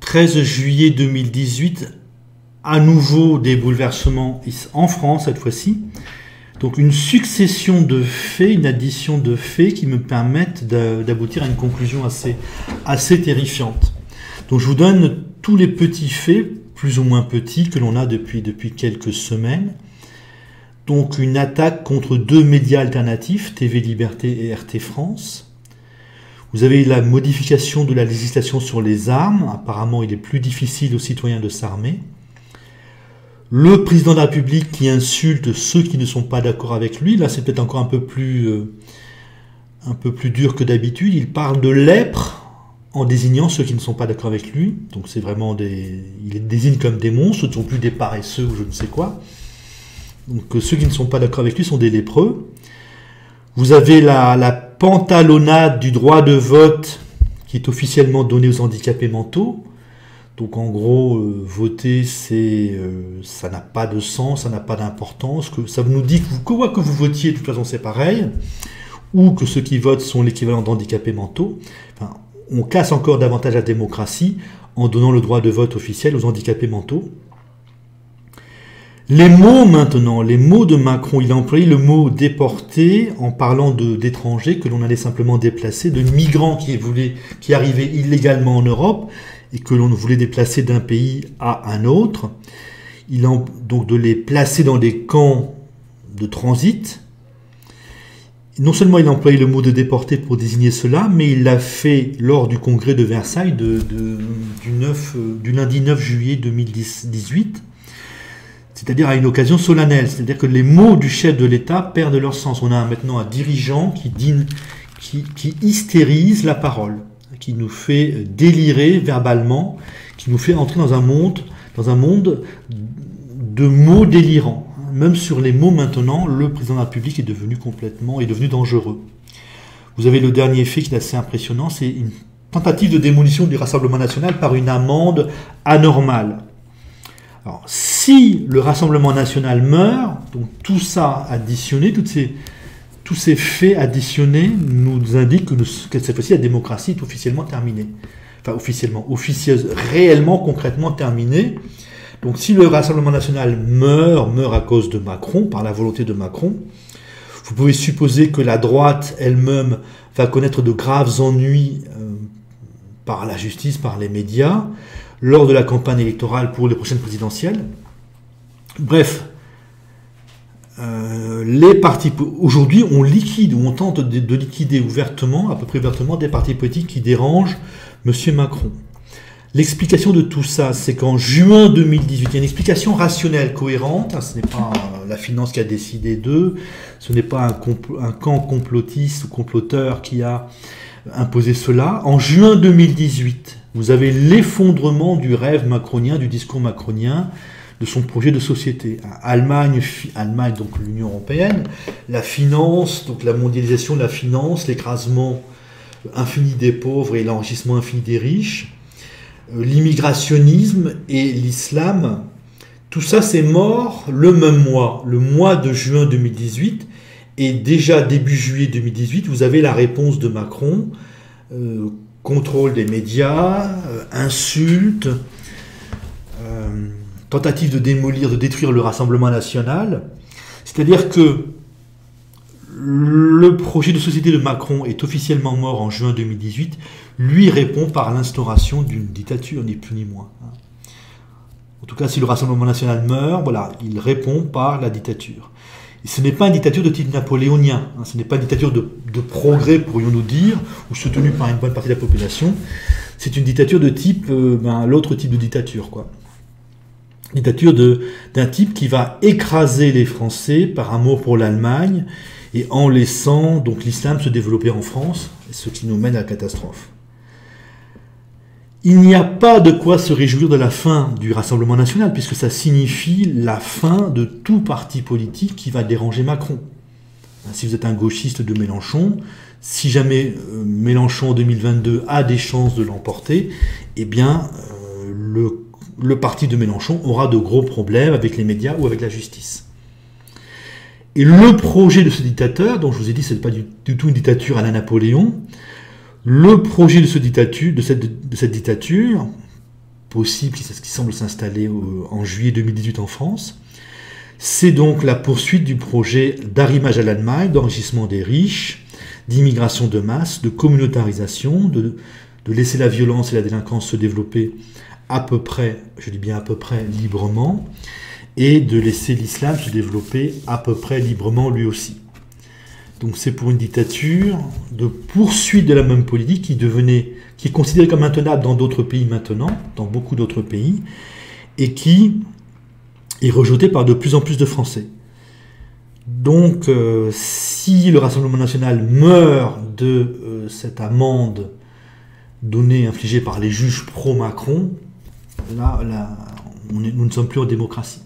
13 juillet 2018, à nouveau des bouleversements en France cette fois-ci. Donc une succession de faits, une addition de faits qui me permettent d'aboutir à une conclusion assez terrifiante. Donc je vous donne tous les petits faits, plus ou moins petits, que l'on a depuis quelques semaines. Donc une attaque contre 2 médias alternatifs, TV Liberté et RT France. Vous avez la modification de la législation sur les armes. Apparemment, il est plus difficile aux citoyens de s'armer. Le président de la République qui insulte ceux qui ne sont pas d'accord avec lui. Là, c'est peut-être encore un peu plus dur que d'habitude. Il parle de lèpre en désignant ceux qui ne sont pas d'accord avec lui. Donc c'est vraiment il les désigne comme des monstres, ce ne sont plus des paresseux ou je ne sais quoi. Donc ceux qui ne sont pas d'accord avec lui sont des lépreux. Vous avez la pantalonnade du droit de vote qui est officiellement donné aux handicapés mentaux. Donc en gros, voter, ça n'a pas de sens, ça n'a pas d'importance. Ça nous dit que quoi que vous votiez, de toute façon c'est pareil. Ou que ceux qui votent sont l'équivalent d'handicapés mentaux. Enfin, on casse encore davantage la démocratie en donnant le droit de vote officiel aux handicapés mentaux. Les mots maintenant, les mots de Macron, il a employé le mot déporté en parlant d'étrangers que l'on allait simplement déplacer, de migrants qui arrivaient illégalement en Europe et que l'on voulait déplacer d'un pays à un autre. Il a donc de les placer dans des camps de transit. Non seulement il a employé le mot de déporté pour désigner cela, mais il l'a fait lors du congrès de Versailles du lundi 9 juillet 2018. C'est-à-dire à une occasion solennelle. C'est-à-dire que les mots du chef de l'État perdent leur sens. On a maintenant un dirigeant qui hystérise la parole, qui nous fait délirer verbalement, qui nous fait entrer dans un monde de mots délirants. Même sur les mots maintenant, le président de la République est devenu dangereux. Vous avez le dernier fait qui est assez impressionnant, c'est une tentative de démolition du Rassemblement national par une amende anormale. Alors, si le Rassemblement national meurt, donc tout ça additionné, tous ces faits additionnés nous indiquent que cette fois-ci la démocratie est officiellement terminée. Enfin, réellement, concrètement terminée. Donc si le Rassemblement national meurt à cause de Macron, par la volonté de Macron, vous pouvez supposer que la droite elle-même va connaître de graves ennuis par la justice, par les médias, lors de la campagne électorale pour les prochaines présidentielles. Bref, les partis... Aujourd'hui, on liquide, ou on tente de liquider ouvertement, à peu près ouvertement, des partis politiques qui dérangent M. Macron. L'explication de tout ça, c'est qu'en juin 2018, il y a une explication rationnelle, cohérente. Ce n'est pas la finance qui a décidé d'eux, ce n'est pas un camp complotiste ou comploteur qui a imposé cela. En juin 2018, vous avez l'effondrement du rêve macronien, du discours macronien, de son projet de société. Allemagne, donc l'Union européenne, la finance, donc la mondialisation de la finance, l'écrasement infini des pauvres et l'enrichissement infini des riches, l'immigrationnisme et l'islam, tout ça c'est mort le même mois, le mois de juin 2018, et déjà début juillet 2018, vous avez la réponse de Macron, contrôle des médias, insultes, tentative de détruire le Rassemblement national. C'est-à-dire que le projet de société de Macron est officiellement mort en juin 2018, lui répond par l'instauration d'une dictature, ni plus ni moins. En tout cas, si le Rassemblement national meurt, voilà, il répond par la dictature. Et ce n'est pas une dictature de type napoléonien, ce n'est pas une dictature de progrès, pourrions-nous dire, ou soutenue par une bonne partie de la population. C'est une dictature de type, l'autre type de dictature, quoi. Dictature d'un type qui va écraser les Français par amour pour l'Allemagne et en laissant donc l'islam se développer en France, ce qui nous mène à la catastrophe. Il n'y a pas de quoi se réjouir de la fin du Rassemblement national, puisque ça signifie la fin de tout parti politique qui va déranger Macron. Si vous êtes un gauchiste de Mélenchon, si jamais Mélenchon en 2022 a des chances de l'emporter, eh bien le parti de Mélenchon aura de gros problèmes avec les médias ou avec la justice. Et le projet de ce dictateur, dont je vous ai dit ce n'est pas du tout une dictature à la Napoléon, le projet de cette dictature, possible, qui semble s'installer en juillet 2018 en France. C'est donc la poursuite du projet d'arrimage à l'Allemagne, d'enrichissement des riches, d'immigration de masse, de communautarisation, de laisser la violence et la délinquance se développer à peu près, je dis bien à peu près, librement, et de laisser l'islam se développer à peu près librement lui aussi. Donc c'est pour une dictature de poursuite de la même politique qui est considérée comme intenable dans d'autres pays maintenant, dans beaucoup d'autres pays, et qui est rejetée par de plus en plus de Français. Donc si le Rassemblement national meurt de cette amende infligée par les juges pro-Macron, là nous ne sommes plus en démocratie.